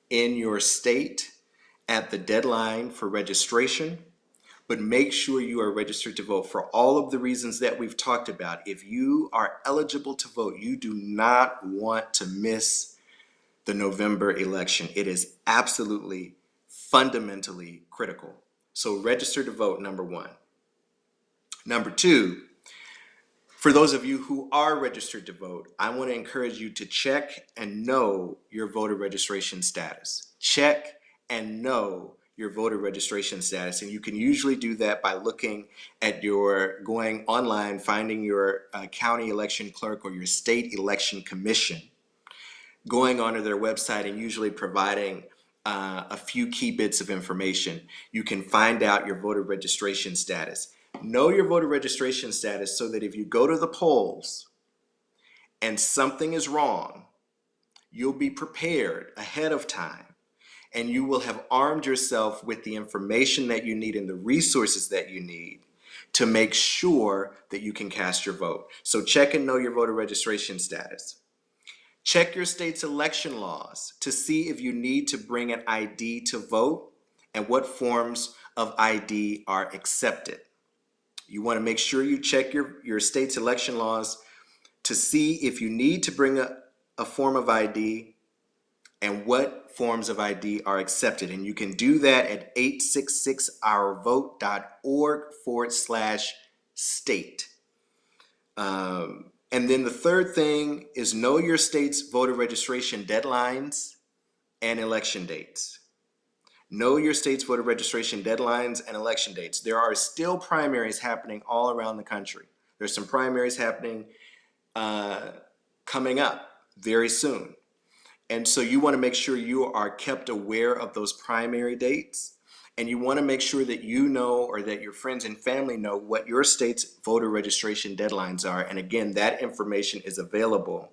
in your state at the deadline for registration, but make sure you are registered to vote for all of the reasons that we've talked about. If you are eligible to vote, you do not want to miss the November election. It is absolutely, fundamentally critical. So register to vote, number one. Number two, for those of you who are registered to vote, I want to encourage you to check and know your voter registration status. Check and know your voter registration status. And you can usually do that by looking at going online, finding your county election clerk or your state election commission, going onto their website and usually providing a few key bits of information. You can find out your voter registration status. Know your voter registration status so that if you go to the polls and something is wrong, you'll be prepared ahead of time, and you will have armed yourself with the information that you need and the resources that you need to make sure that you can cast your vote. So check and know your voter registration status. Check your state's election laws to see if you need to bring an ID to vote and what forms of ID are accepted. You want to make sure you check your state's election laws to see if you need to bring a form of ID and what forms of ID are accepted. And you can do that at 866ourvote.org/state. And then the third thing is know your state's voter registration deadlines and election dates. Know your state's voter registration deadlines and election dates. There are still primaries happening all around the country. There's some primaries happening coming up very soon. And so you want to make sure you are kept aware of those primary dates. And you want to make sure that you know, or that your friends and family know, what your state's voter registration deadlines are. And again, that information is available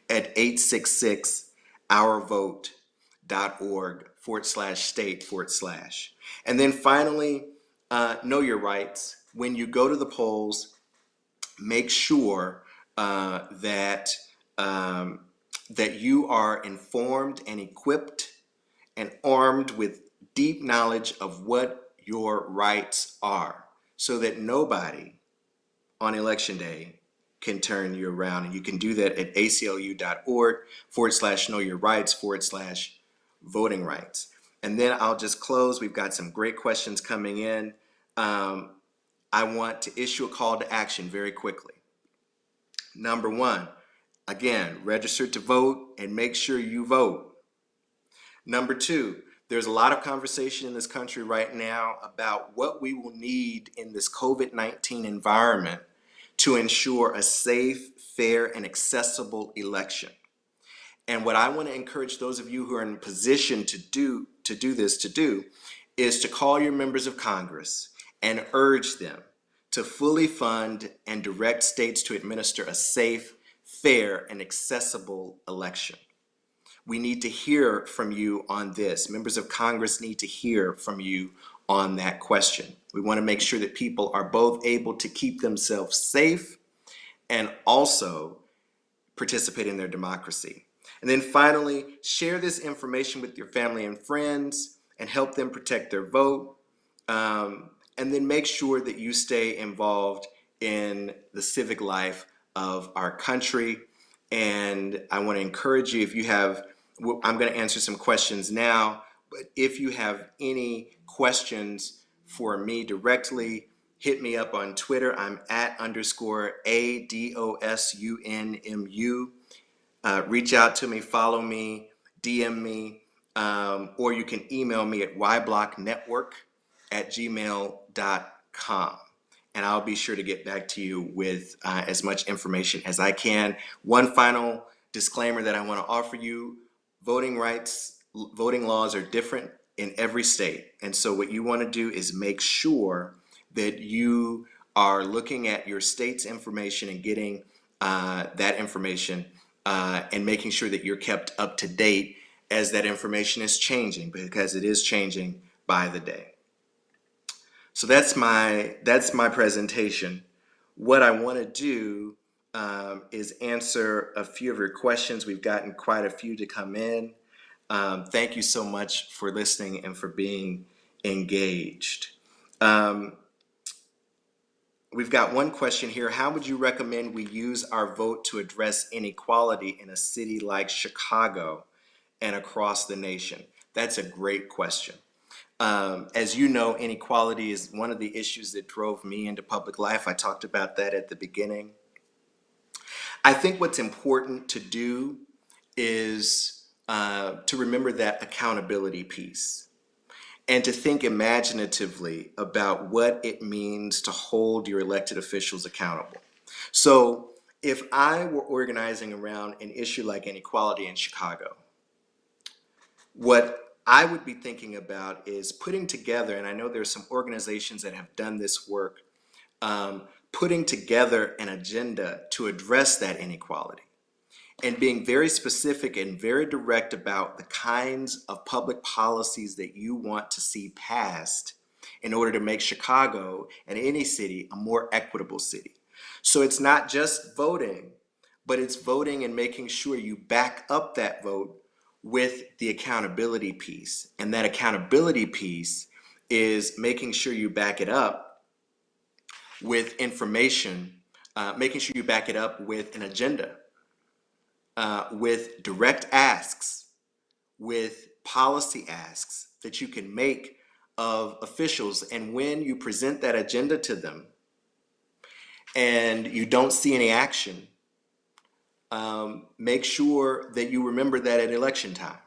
at 866ourvote.org/state/. And then finally, know your rights. When you go to the polls, make sure that you are informed and equipped and armed with deep knowledge of what your rights are, so that nobody on election day can turn you around. And you can do that at aclu.org/know-your-rights/voting rights. And then I'll just close. We've got some great questions coming in. I want to issue a call to action very quickly. Number one, again, register to vote and make sure you vote. Number two, there's a lot of conversation in this country right now about what we will need in this COVID-19 environment to ensure a safe, fair, and accessible election. And what I want to encourage those of you who are in position to do is to call your members of Congress and urge them to fully fund and direct states to administer a safe, fair, and accessible election. We need to hear from you on this. Members of Congress need to hear from you on that question. We want to make sure that people are both able to keep themselves safe and also participate in their democracy. And then finally, share this information with your family and friends and help them protect their vote. And then make sure that you stay involved in the civic life of our country. And I want to encourage you, I'm going to answer some questions now, but if you have any questions for me directly, hit me up on Twitter. I'm @ADOSUNMU. Reach out to me, follow me, DM me, or you can email me at yblocnetwork@gmail.com. And I'll be sure to get back to you with as much information as I can. One final disclaimer that I want to offer you: voting laws are different in every state. And so what you want to do is make sure that you are looking at your state's information and getting that information and making sure that you're kept up to date as that information is changing, because it is changing by the day. So that's my presentation. What I want to do is answer a few of your questions. We've gotten quite a few to come in. Thank you so much for listening and for being engaged. We've got one question here. How would you recommend we use our vote to address inequality in a city like Chicago and across the nation? That's a great question. As you know, inequality is one of the issues that drove me into public life. I talked about that at the beginning. I think what's important to do is to remember that accountability piece. and to think imaginatively about what it means to hold your elected officials accountable. So if I were organizing around an issue like inequality in Chicago, what I would be thinking about is putting together, and I know there's some organizations that have done this work, putting together an agenda to address that inequality and being very specific and very direct about the kinds of public policies that you want to see passed in order to make Chicago and any city a more equitable city. So it's not just voting, but it's voting and making sure you back up that vote with the accountability piece. And that accountability piece is making sure you back it up with information, making sure you back it up with an agenda, with direct asks, with policy asks that you can make of officials. And when you present that agenda to them and you don't see any action, make sure that you remember that at election time.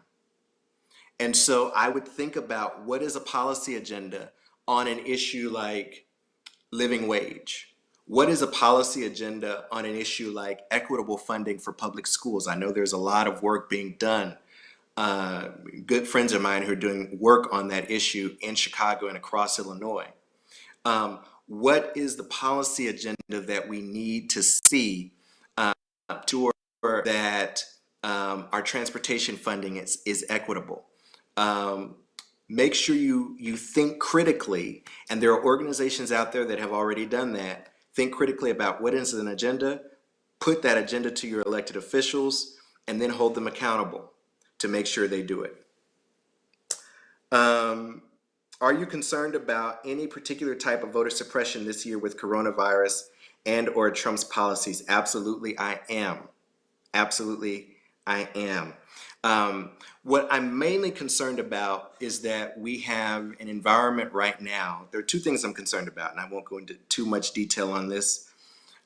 And so I would think about what is a policy agenda on an issue like living wage. What is a policy agenda on an issue like equitable funding for public schools? I know there's a lot of work being done. Good friends of mine who are doing work on that issue in Chicago and across Illinois. What is the policy agenda that we need to see to ensure that our transportation funding is equitable? Make sure you think critically, and there are organizations out there that have already done that. Think critically about what is an agenda, put that agenda to your elected officials, and then hold them accountable to make sure they do it. Are you concerned about any particular type of voter suppression this year with coronavirus and or Trump's policies? Absolutely, I am. Absolutely, I am. What I'm mainly concerned about is that we have an environment right now. There are two things I'm concerned about, and I won't go into too much detail on this.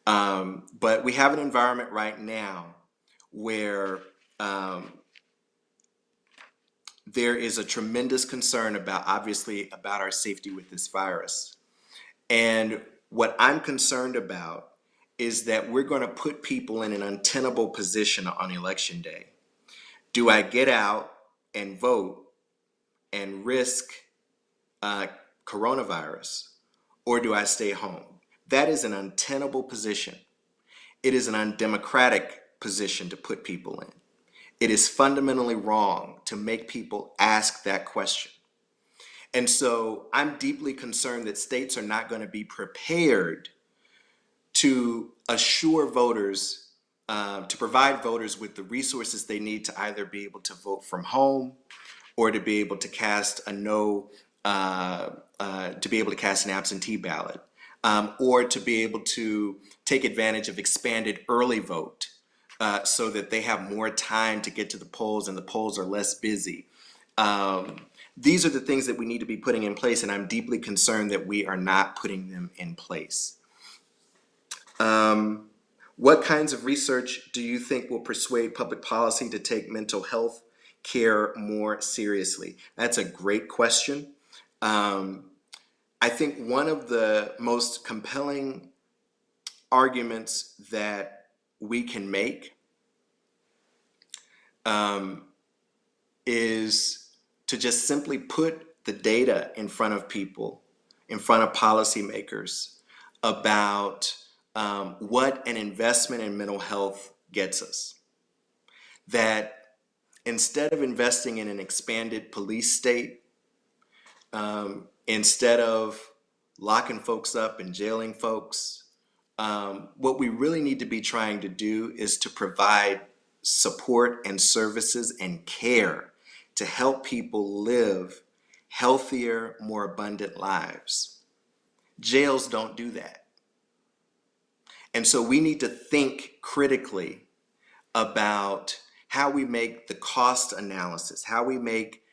But we have an environment right now where there is a tremendous concern obviously, about our safety with this virus. And what I'm concerned about is that we're going to put people in an untenable position on election day. Do I get out and vote and risk coronavirus, or do I stay home? That is an untenable position. It is an undemocratic position to put people in. It is fundamentally wrong to make people ask that question. And so I'm deeply concerned that states are not going to be prepared to assure voters, to provide voters with the resources they need to either be able to vote from home or to be able to cast to be able to cast an absentee ballot, or to be able to take advantage of expanded early vote so that they have more time to get to the polls and the polls are less busy. These are the things that we need to be putting in place, and I'm deeply concerned that we are not putting them in place. What kinds of research do you think will persuade public policy to take mental health care more seriously? That's a great question. I think one of the most compelling arguments that we can make is to just simply put the data in front of people, in front of policymakers, about what an investment in mental health gets us. That instead of investing in an expanded police state, instead of locking folks up and jailing folks, what we really need to be trying to do is to provide support and services and care to help people live healthier, more abundant lives. Jails don't do that. And so we need to think critically about how we make the cost analysis, how we make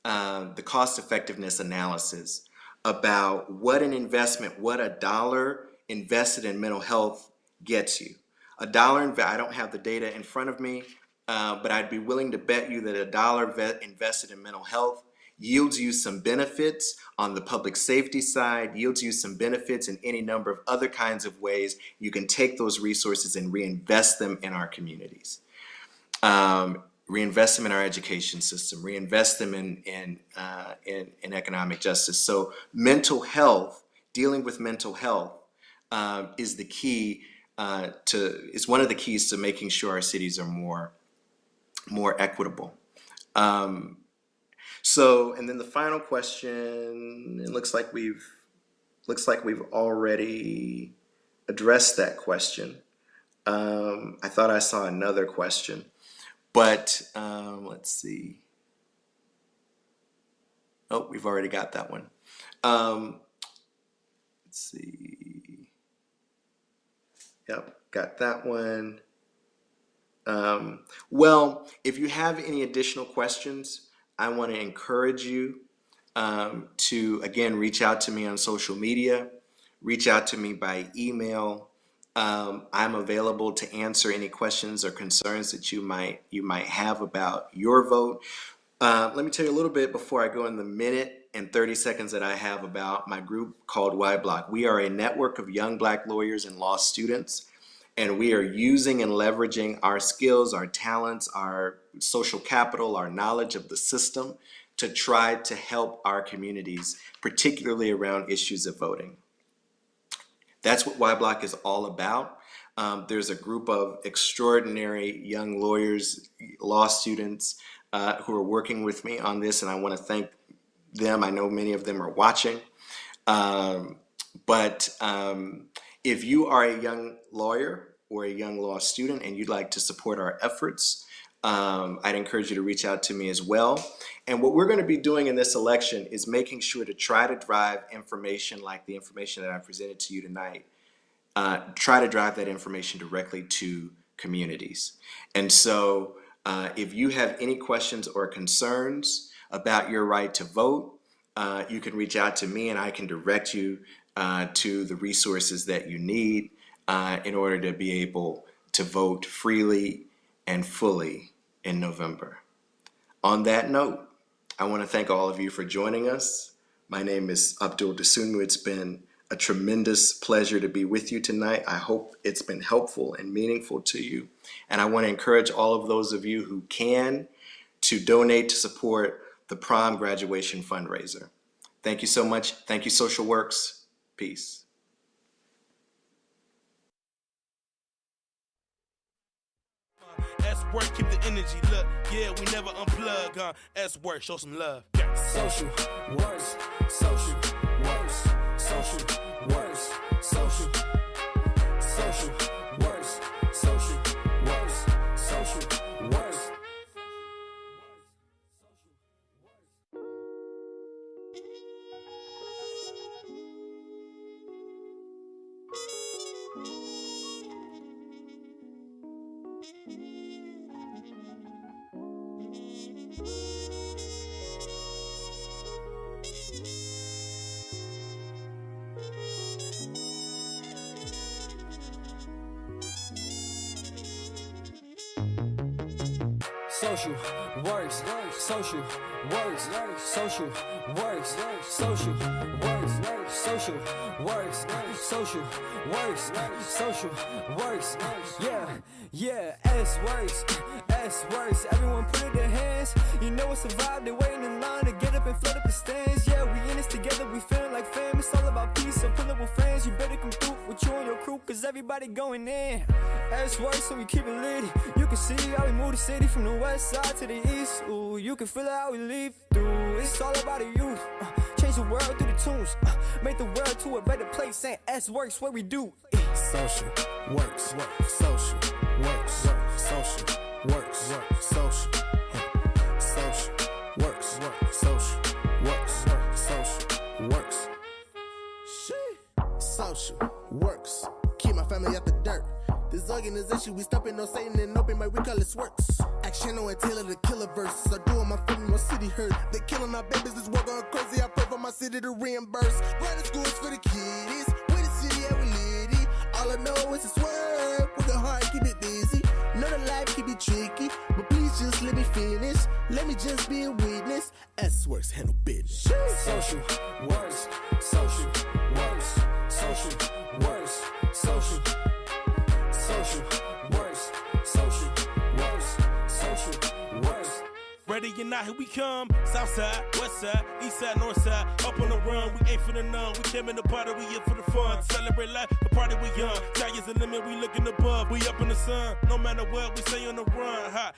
the cost effectiveness analysis about what an investment, what a dollar invested in mental health gets you. I don't have the data in front of me, but I'd be willing to bet you that a dollar invested in mental health yields you some benefits on the public safety side, yields you some benefits in any number of other kinds of ways. You can take those resources and reinvest them in our communities. Reinvest them in our education system, reinvest them in economic justice. So mental health, dealing with mental health is the key is one of the keys to making sure our cities are more equitable. So, and then the final question, it looks like we've already addressed that question. I thought I saw another question. But let's see. Oh, we've already got that one. Let's see. Yep, got that one. Well, if you have any additional questions, I want to encourage you to, again, reach out to me on social media, reach out to me by email. I'm available to answer any questions or concerns that you might have about your vote. Let me tell you a little bit before I go in the minute and 30 seconds that I have about my group called YBLOC. We are a network of young Black lawyers and law students, and we are using and leveraging our skills, our talents, our social capital, our knowledge of the system to try to help our communities, particularly around issues of voting. That's what YBLOC is all about. There's a group of extraordinary young lawyers, law students who are working with me on this, and I want to thank them. I know many of them are watching. But if you are a young lawyer or a young law student and you'd like to support our efforts, I'd encourage you to reach out to me as well. And what we're going to be doing in this election is making sure to try to drive information like the information that I presented to you tonight, try to drive that information directly to communities. And so if you have any questions or concerns about your right to vote, you can reach out to me and I can direct you to the resources that you need in order to be able to vote freely and fully in November. On that note, I want to thank all of you for joining us. My name is Abdul Dosunmu. It's been a tremendous pleasure to be with you tonight. I hope it's been helpful and meaningful to you. And I want to encourage all of those of you who can to donate to support the prom graduation fundraiser. Thank you so much. Thank you, Social Works. Peace. SWork, keep the energy. Look, yeah, we never unplug. SWork, show some love. Social works, social works, social works, social works, social works, social works. Social works, social works, social works, social works, social works, social works, social works. Yeah, S works. Everyone put it in their hands. You know it's a vibe. They're waiting in line to get up and flood up the stands. Yeah, we in this together. We feeling like fam. It's all about peace. So pull up with fans. You better come through with you and your crew, cause everybody going in. S works, so we keep it lit. You can see how we move the city from the west side to the east. Ooh, you can feel how we leave through. It's all about the youth. Change the world through the tunes. Make the world to a better place. And S works what we do. Social works, social works, social works, social works, social works. Social works. Keep my family out the dirt. This organization, we stopping no Satan and open, but we call it SWorks. Action on Taylor, the killer verse. I doing my film, my city hurt. They killing our babies, this war going crazy. I pray for my city to reimburse. Private schools for the kiddies. We the city, yeah, we litty. All I know is it's work. With the heart, keep it busy. Know the life keep it tricky, but please just let me finish. Let me just be a witness. SWorks handle business. Social works, social works, social works, social works, social works, social works. Ready or not, here we come. South side, west side, east side, north side. Up on the run, we ain't for the none. We came in the party, we here for the fun. Celebrate life, the party we young. Sky is the limit, we looking above. We up in the sun, no matter what, we stay on the run. Hot